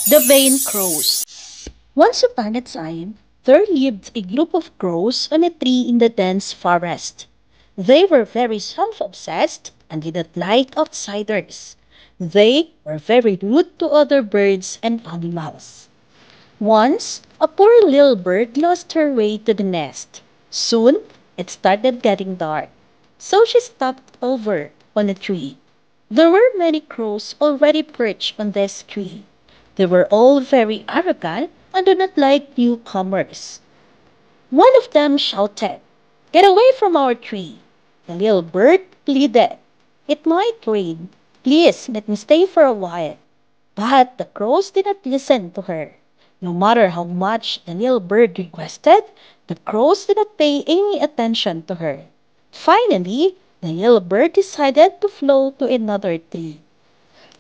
The vain crows. Once upon a time, there lived a group of crows on a tree in the dense forest. They were very self-obsessed and did not like outsiders. They were very rude to other birds and animals. Once, a poor little bird lost her way to the nest. Soon, it started getting dark, so she stopped over on a tree. There were many crows already perched on this tree. They were all very arrogant and did not like newcomers. One of them shouted, "Get away from our tree!" The little bird pleaded, "It might rain. Please let me stay for a while." But the crows did not listen to her. No matter how much the little bird requested, the crows did not pay any attention to her. Finally, the little bird decided to fly to another tree.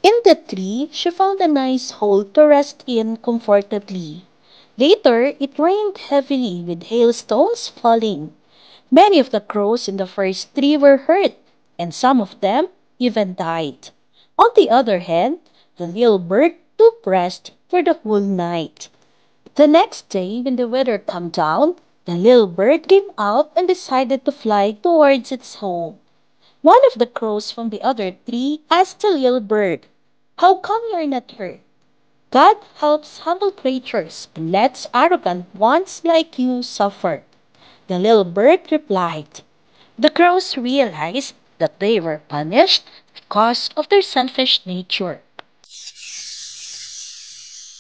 In the tree, she found a nice hole to rest in comfortably. Later, it rained heavily with hailstones falling. Many of the crows in the first tree were hurt, and some of them even died. On the other hand, the little bird took rest for the whole night. The next day, when the weather calmed down, the little bird came out and decided to fly towards its home. One of the crows from the other tree asked the little bird, "How come you're not hurt?" "God helps humble creatures and lets arrogant ones like you suffer," the little bird replied. The crows realized that they were punished because of their selfish nature.